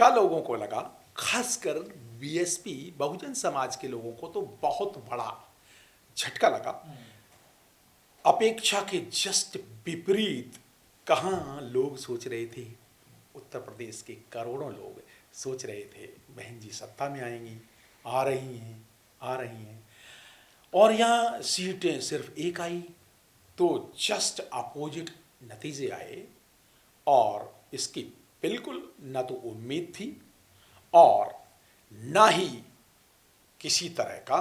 झटका लोगों को लगा, खासकर बीएसपी बहुजन समाज के लोगों को तो बहुत बड़ा झटका लगा। अपेक्षा के जस्ट विपरीत कहाँ लोग सोच रहे थे, उत्तर प्रदेश के करोड़ों लोग सोच रहे थे बहन जी सत्ता में आएंगी, आ रही हैं, और यहाँ सीटें सिर्फ एक आई, तो जस्ट अपोजिट नतीजे आए। और इसकी बिल्कुल न तो उम्मीद थी और ना ही किसी तरह का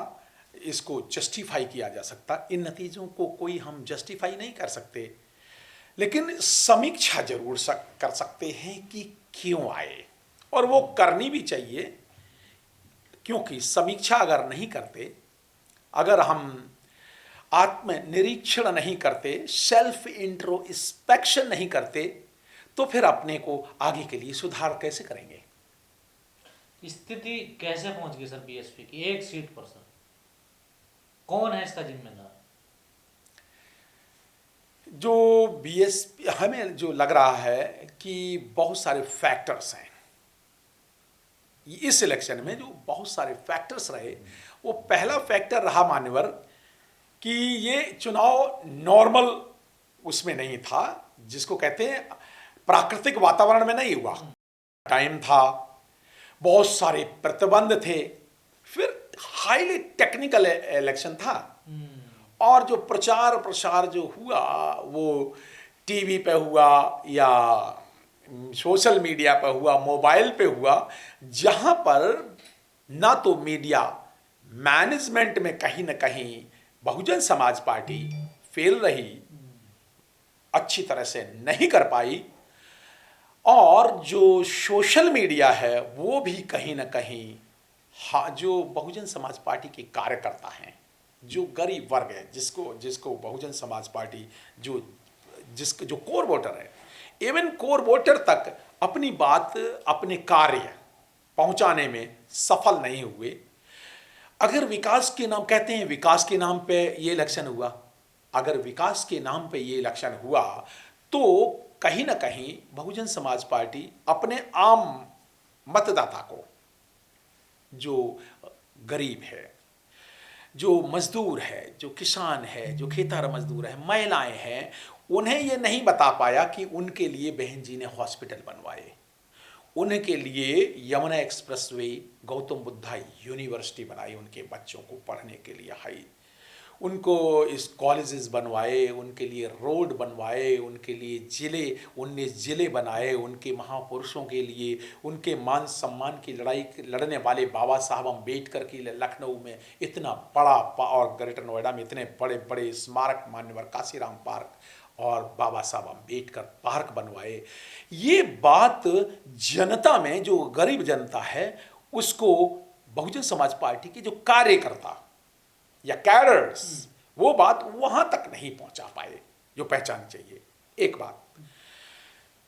इसको जस्टिफाई किया जा सकता। इन नतीजों को कोई हम जस्टिफाई नहीं कर सकते, लेकिन समीक्षा जरूर कर सकते हैं कि क्यों आए, और वो करनी भी चाहिए, क्योंकि समीक्षा अगर नहीं करते, अगर हम आत्मनिरीक्षण नहीं करते, सेल्फ इंट्रोस्पेक्शन नहीं करते, तो फिर अपने को आगे के लिए सुधार कैसे करेंगे। स्थिति कैसे पहुंच गई सर बीएसपी की एक सीट पर? सर कौन है इसका जिम्मेदार? जो बीएसपी, हमें जो लग रहा है कि बहुत सारे फैक्टर्स हैं इस इलेक्शन में, जो बहुत सारे फैक्टर्स रहे। वो पहला फैक्टर रहा मान्यवर कि ये चुनाव नॉर्मल उसमें नहीं था, जिसको कहते हैं प्राकृतिक वातावरण में नहीं हुआ। टाइम था, बहुत सारे प्रतिबंध थे, फिर हाईली टेक्निकल इलेक्शन था, और जो प्रचार प्रसार जो हुआ वो टीवी पे हुआ या सोशल मीडिया पे हुआ, मोबाइल पे हुआ, जहां पर ना तो मीडिया मैनेजमेंट में कहीं ना कहीं बहुजन समाज पार्टी फेल रही, अच्छी तरह से नहीं कर पाई, और जो सोशल मीडिया है वो भी कहीं ना कहीं, हाँ, जो बहुजन समाज पार्टी के कार्यकर्ता हैं, जो गरीब वर्ग है, जिसको बहुजन समाज पार्टी जो कोर वोटर है, इवन कोर वोटर तक अपनी बात, अपने कार्य पहुंचाने में सफल नहीं हुए। अगर विकास के नाम, कहते हैं विकास के नाम पे ये इलेक्शन हुआ, अगर विकास के नाम पे ये इलेक्शन हुआ तो कहीं ना कहीं बहुजन समाज पार्टी अपने आम मतदाता को, जो गरीब है, जो मजदूर है, जो किसान है, जो खेतार मजदूर है, महिलाएं हैं, उन्हें ये नहीं बता पाया कि उनके लिए बहन जी ने हॉस्पिटल बनवाए, उनके लिए यमुना एक्सप्रेसवे, गौतम बुद्धा यूनिवर्सिटी बनाई उनके बच्चों को पढ़ने के लिए, हाई उनको इस कॉलेजेस बनवाए, उनके लिए रोड बनवाए, उनके लिए जिले, 19 जिले बनाए, उनके महापुरुषों के लिए, उनके मान सम्मान की लड़ाई लड़ने वाले बाबा साहब अम्बेडकर के लिए लखनऊ में इतना बड़ा, और ग्रेटर नोएडा में इतने बड़े बड़े स्मारक, मान्यवर काशीराम पार्क और बाबा साहब अम्बेडकर पार्क बनवाए। ये बात जनता में, जो गरीब जनता है, उसको बहुजन समाज पार्टी के जो कार्यकर्ता या कैडर्स, वो बात वहां तक नहीं पहुंचा पाए जो पहचान चाहिए। एक बात।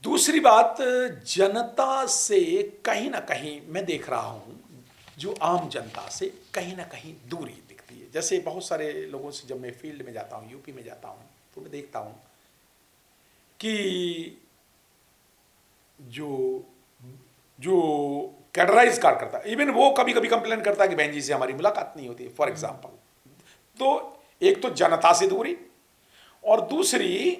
दूसरी बात, जनता से कहीं ना कहीं मैं देख रहा हूं, जो आम जनता से कहीं ना कहीं दूरी दिखती है। जैसे बहुत सारे लोगों से जब मैं फील्ड में जाता हूं, यूपी में जाता हूं, तो मैं देखता हूं कि जो कैडराइज कार्यकर्ता, इवन वो कभी कभी कंप्लेन करता है कि बहन जी से हमारी मुलाकात नहीं होती, फॉर एग्जाम्पल। तो एक तो जनता से दूरी, और दूसरी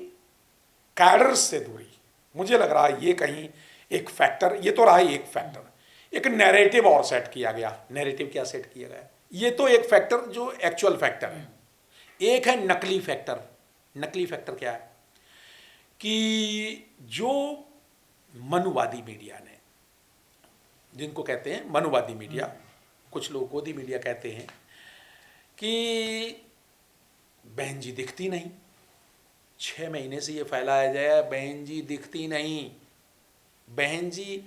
कैडर्स से दूरी। मुझे लग रहा है ये कहीं एक फैक्टर, ये तो रहा ही एक फैक्टर। एक नैरेटिव और सेट किया गया। नैरेटिव क्या सेट किया गया? ये तो एक फैक्टर जो एक्चुअल फैक्टर है, एक है नकली फैक्टर। नकली फैक्टर क्या है? कि जो मनुवादी मीडिया ने, जिनको कहते हैं मनुवादी मीडिया, कुछ लोग गोदी मीडिया कहते हैं, कि बहन जी दिखती नहीं, 6 महीने से ये फैलाया जाए, बहन जी दिखती नहीं, बहन जी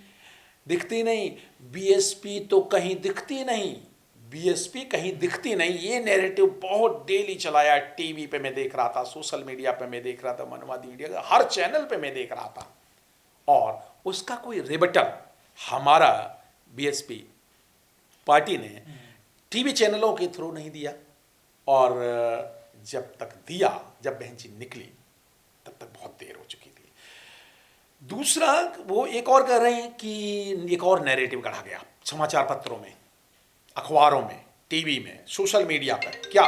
दिखती नहीं, बीएसपी तो कहीं दिखती नहीं, बीएसपी कहीं दिखती नहीं। ये नैरेटिव बहुत डेली चलाया, टीवी पे मैं देख रहा था, सोशल मीडिया पे मैं देख रहा था, मनुवादी मीडिया हर चैनल पे मैं देख रहा था, और उसका कोई रिबटल हमारा बीएसपी पार्टी ने टीवी चैनलों के थ्रू नहीं दिया। और जब तक दिया, जब बहन जी निकली, तब तक बहुत देर हो चुकी थी। दूसरा, वो एक और कह रहे हैं कि एक और नैरेटिव गढ़ा गया समाचार पत्रों में, अखबारों में, टीवी में, सोशल मीडिया पर, क्या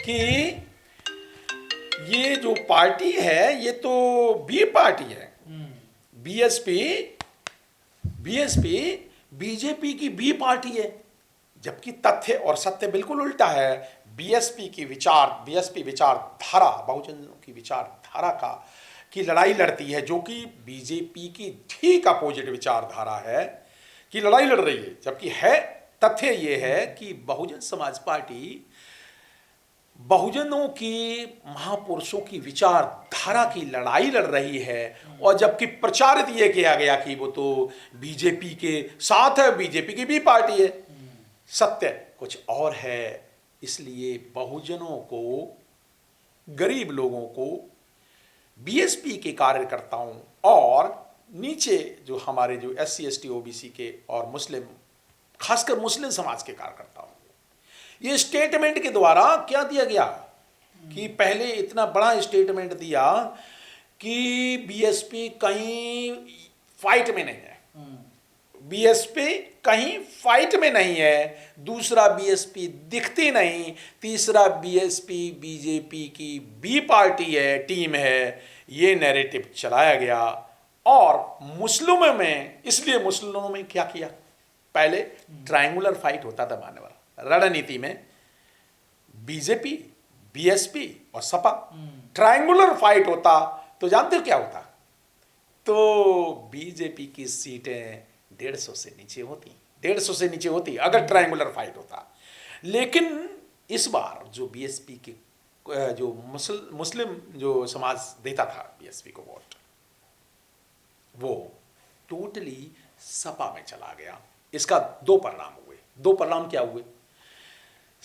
कि ये जो पार्टी है ये तो बी पार्टी है, बीएसपी बीएसपी बीजेपी की बी पार्टी है, जबकि तथ्य और सत्य बिल्कुल उल्टा है। बीएसपी विचारधारा, बहुजन की विचारधारा की लड़ाई लड़ती है, जो कि बीजेपी की ठीक अपोजिट विचारधारा है कि लड़ाई लड़ रही है, जबकि है तथ्य ये है कि बहुजन समाज पार्टी बहुजनों की, महापुरुषों की विचारधारा की लड़ाई लड़ रही है, और जबकि प्रचारित ये किया गया कि वो तो बीजेपी के साथ है, बीजेपी की भी पार्टी है। सत्य कुछ और है। इसलिए बहुजनों को, गरीब लोगों को, बीएसपी के कार्यकर्ताओं और नीचे जो हमारे जो SC ST OBC के और मुस्लिम, खासकर मुस्लिम समाज के कार्यकर्ताओं, ये स्टेटमेंट के द्वारा क्या दिया गया कि पहले इतना बड़ा स्टेटमेंट दिया कि बीएसपी कहीं फाइट में नहीं है, बीएसपी कहीं फाइट में नहीं है, दूसरा बीएसपी दिखती नहीं, तीसरा बीएसपी बीजेपी की बी पार्टी है, टीम है, ये नैरेटिव चलाया गया। और मुस्लिमों में, इसलिए मुस्लिमों में क्या किया, पहले ट्रायंगुलर फाइट होता था मान्यवर रणनीति में, बीजेपी, बीएसपी और सपा, ट्रायंगुलर फाइट होता तो जानते हो क्या होता, तो बीजेपी की सीटें 150 से नीचे होती, 150 से नीचे होती अगर ट्रायंगुलर फाइट होता। लेकिन इस बार जो बीएसपी के जो मुस्लिम जो समाज देता था बीएसपी को वोट, वो टोटली सपा में चला गया। इसका दो परिणाम हुए। दो परिणाम क्या हुए,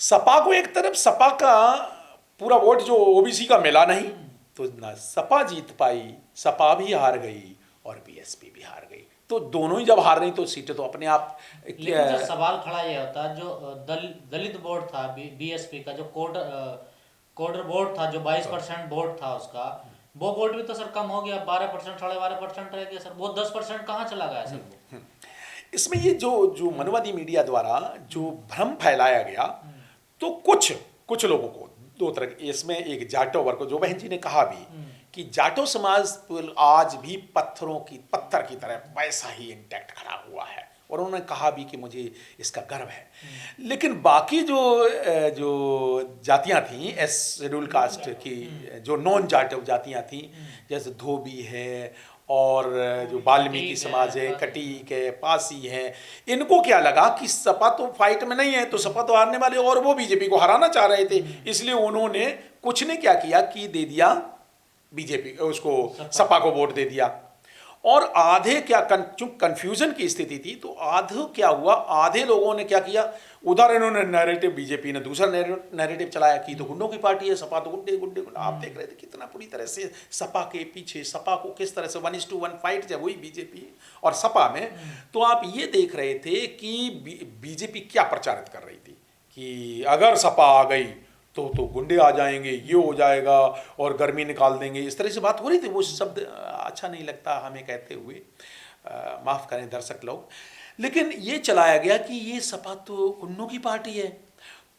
सपा को एक तरफ, सपा का पूरा वोट जो ओबीसी का मिला नहीं, तो ना सपा जीत पाई, सपा भी हार गई और बीएसपी भी हार गई। तो दोनों ही जब हार रही तो सीटें तो अपने आप। लेकिन जो सवाल खड़ा ये होता, जो दलित वोट था बीएसपी का, जो कोडर वोट था, जो 22% वोट था उसका, वो वोट भी तो सर कम हो गया, 12%, 12.5% रह गया सर, वो 10% कहाँ चला गया सर? इसमें ये जो मनवादी मीडिया द्वारा जो भ्रम फैलाया गया, तो कुछ लोगों को दो तरह, इसमें एक जाटो वर्ग, जो बहन जी ने कहा भी कि जाटो समाज आज भी पत्थर की तरह वैसा ही इंटैक्ट खड़ा हुआ है, और उन्होंने कहा भी कि मुझे इसका गर्व है। लेकिन बाकी जो जातियां थीं, शेड्यूल कास्ट की, जो नॉन जाटो जातियां थीं, जैसे धोबी है और जो वाल्मीकि समाज है, कटीक है, पासी है, इनको क्या लगा कि सपा तो फाइट में नहीं है, तो सपा तो हारने वाले, और वो बीजेपी को हराना चाह रहे थे, इसलिए उन्होंने कुछ ने क्या किया कि दे दिया बीजेपी, उसको सपा को वोट दे दिया। और आधे क्या, कंफ्यूजन की स्थिति थी, तो आधे क्या हुआ, आधे लोगों ने क्या किया, उधर इन्होंने नैरेटिव, बीजेपी ने दूसरा नैरेटिव चलाया कि तो गुंडों की पार्टी है, सपा तो गुंडे। आप देख रहे थे कितना पूरी तरह से सपा के पीछे, सपा को किस तरह से 1:1 फाइट जब हुई बीजेपी और सपा में, तो आप ये देख रहे थे कि बीजेपी क्या प्रचारित कर रही थी कि अगर सपा आ गई तो गुंडे आ जाएंगे, ये हो जाएगा और गर्मी निकाल देंगे, इस तरह से बात हो रही थी। वो शब्द अच्छा नहीं लगता हमें कहते हुए, माफ़ करें दर्शक लोग, लेकिन ये चलाया गया कि ये सपा तो गुंडों की पार्टी है।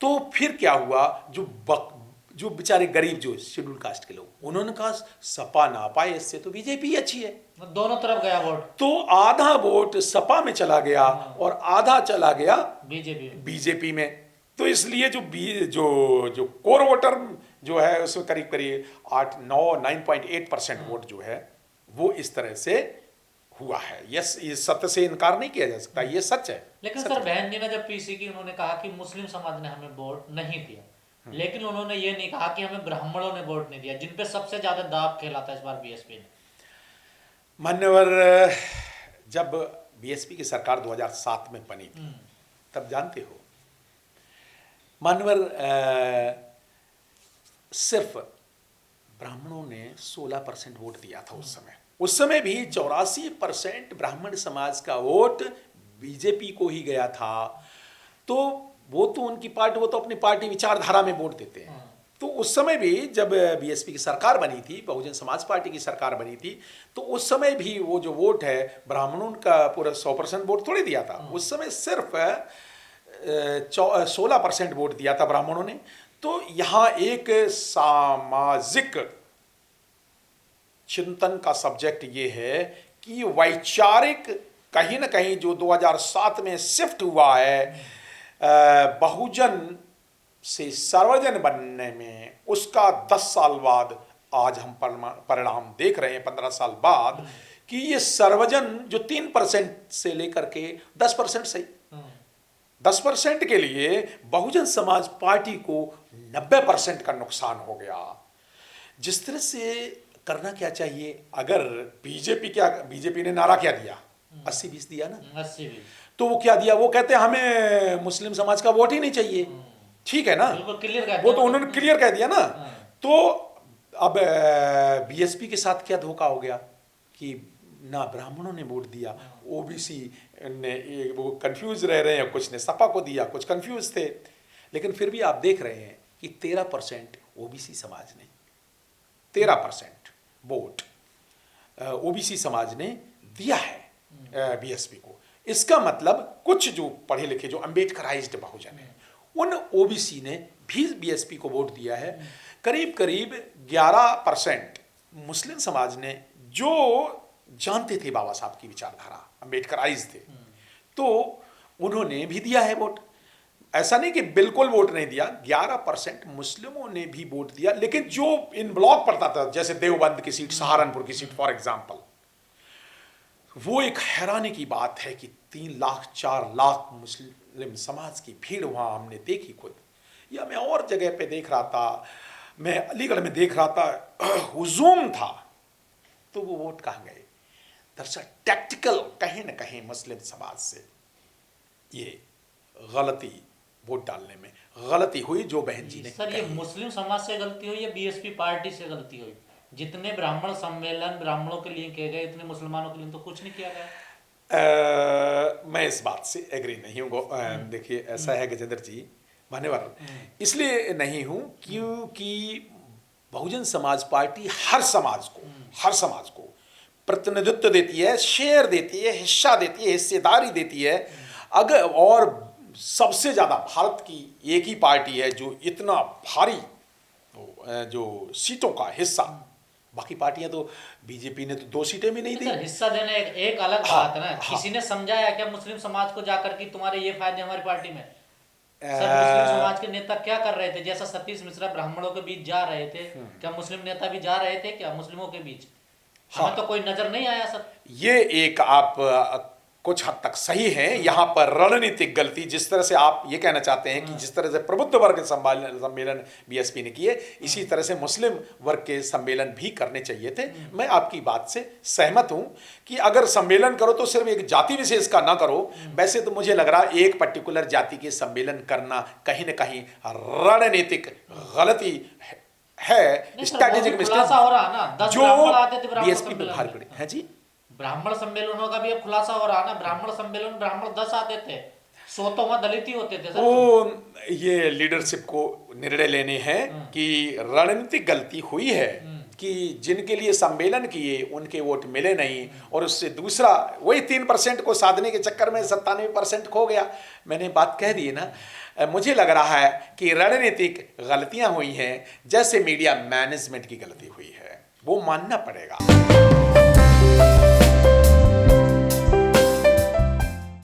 तो फिर क्या हुआ, जो बेचारे गरीब, जो शेड्यूल कास्ट के लोग, उन्होंने कहा सपा ना पाए, इससे तो बीजेपी अच्छी है, दोनों तरफ गया वोट, तो आधा वोट सपा में चला गया और आधा चला गया बीजेपी में। तो इसलिए जो कोर वोटर जो है, उसमें करीब 9.8% वोट जो है वो इस तरह से हुआ है। यस, ये सत्य से इनकार नहीं किया जा सकता, ये सच है। लेकिन सर बहन जी ने जब पीसी की, उन्होंने कहा कि मुस्लिम समाज ने हमें वोट नहीं दिया, लेकिन उन्होंने ये नहीं कहा कि हमें ब्राह्मणों ने वोट नहीं दिया, जिन पे सबसे ज्यादा दाव खेला था इस बार बीएसपी ने। मान्यवर, जब बीएसपी की सरकार 2007 में बनी थी, तब जानते हो मान्यवर, सिर्फ ब्राह्मणों ने 16% वोट दिया था उस समय भी 84% ब्राह्मण समाज का वोट बीजेपी को ही गया था। तो वो तो उनकी पार्टी, वो तो अपनी पार्टी विचारधारा में वोट देते हैं, तो उस समय भी जब बीएसपी की सरकार बनी थी, बहुजन समाज पार्टी की सरकार बनी थी, तो उस समय भी वो जो वोट है ब्राह्मणों का पूरा 100% वोट थोड़ी दिया था। उस समय सिर्फ 16% वोट दिया था ब्राह्मणों ने। तो यहाँ एक सामाजिक चिंतन का सब्जेक्ट ये है कि वैचारिक कहीं ना कहीं जो 2007 में शिफ्ट हुआ है बहुजन से सर्वजन बनने में, उसका 10 साल बाद आज हम परिणाम देख रहे हैं 15 साल बाद कि ये सर्वजन जो 3% से लेकर के 10% सही 10% के लिए बहुजन समाज पार्टी को 90% का नुकसान हो गया। जिस तरह से करना क्या चाहिए, अगर बीजेपी ने नारा क्या दिया, 80-20 दिया ना, 80-20, तो वो क्या दिया, वो कहते हैं हमें मुस्लिम समाज का वोट ही नहीं चाहिए। ठीक है ना, वो तो उन्होंने क्लियर कह दिया ना। तो अब बीएसपी के साथ क्या धोखा हो गया कि ना ब्राह्मणों ने वोट दिया, ओबीसी ने वो कंफ्यूज रह रहे हैं, कुछ ने सपा को दिया, कुछ कंफ्यूज थे। लेकिन फिर भी आप देख रहे हैं कि 13% ओबीसी समाज ने 13% वोट ओबीसी समाज ने दिया है बीएसपी को। इसका मतलब कुछ जो पढ़े लिखे जो अम्बेडकराइज्ड बहुजन है उन ओबीसी ने भी बीएसपी को वोट दिया है। करीब करीब 11% मुस्लिम समाज ने, जो जानते थे बाबा साहब की विचारधारा, अम्बेडकराइज थे, तो उन्होंने भी दिया है वोट। ऐसा नहीं कि बिल्कुल वोट नहीं दिया, 11% मुस्लिमों ने भी वोट दिया। लेकिन जो इन ब्लॉक पड़ता था, जैसे देवबंद की सीट, सहारनपुर की सीट फॉर एग्जाम्पल, वो एक हैरानी की बात है कि 3 लाख 4 लाख मुस्लिम समाज की भीड़ वहाँ हमने देखी खुद, या मैं और जगह पे देख रहा था, मैं अलीगढ़ में देख रहा था, हुजूम था। तो वो वोट कहाँ गए? दरअसल टैक्टिकल कहीं ना कहीं मुस्लिम समाज से ये गलती, वोट डालने में गलती हुई जो बहन जी ने। सर, ये मुस्लिम समाज से गलती हुई या बीएसपी पार्टी से गलती हुई? जितने ब्राह्मण सम्मेलन ब्राह्मणों के लिए किए गए, इतने मुसलमानों के लिए तो कुछ नहीं किया गया। मैं इस बात से एग्री नहीं हूँ। देखिए, ऐसा है गजेंद्र जी, मान्यवर, इसलिए नहीं हूँ क्योंकि बहुजन समाज पार्टी हर समाज को प्रतिनिधित्व देती है, शेयर देती है, हिस्सा देती है, हिस्सेदारी देती है। अगर और सबसे ज़्यादा भारत की एक ही पार्टी है जो इतना भारी जो सीटों का हिस्सा, बाकी पार्टियां तो, बीजेपी ने तो 2 सीटें भी नहीं दी। हिस्सा देना एक अलग बात है ना। किसी ने समझाया क्या मुस्लिम समाज को जाकर कि तुम्हारे ये फायदे हमारी पार्टी में? सर, मुस्लिम समाज के नेता क्या कर रहे थे? जैसा सतीश मिश्रा ब्राह्मणों के बीच जा रहे थे, क्या मुस्लिम नेता भी जा रहे थे क्या मुस्लिमों के बीच? हमें तो कोई नजर नहीं आया सर। ये एक आप कुछ हद तक सही है, यहाँ पर रणनीतिक गलती, जिस तरह से आप ये कहना चाहते हैं कि जिस तरह से प्रबुद्ध वर्ग सम्मेलन बीएसपी ने किए, इसी तरह से मुस्लिम वर्ग के सम्मेलन भी करने चाहिए थे। मैं आपकी बात से सहमत हूँ कि अगर सम्मेलन करो तो सिर्फ एक जाति विशेष का ना करो। वैसे तो मुझे लग रहा है एक पर्टिकुलर जाति के सम्मेलन करना कहीं ना कहीं रणनीतिक गलती है, स्ट्रैटेजिक मिस्टेक जो बीएसपी पे भारी पड़ी है। जी, ब्राह्मण सम्मेलनों का भी अब खुलासा हो रहा है ना। ब्राह्मण सम्मेलन ब्राह्मण 10 आते थे, 100 तो वहां दलित ही होते थे सर। वो ये लीडरशिप को निर्णय लेने हैं कि रणनीतिक गलती हुई है कि जिनके लिए सम्मेलन किए उनके वोट मिले नहीं, और उससे दूसरा वही 3% को साधने के चक्कर में 97% खो गया। मैंने बात कह दी ना। मुझे लग रहा है कि रणनीतिक गलतियां हुई हैं, जैसे मीडिया मैनेजमेंट की गलती हुई है, वो मानना पड़ेगा।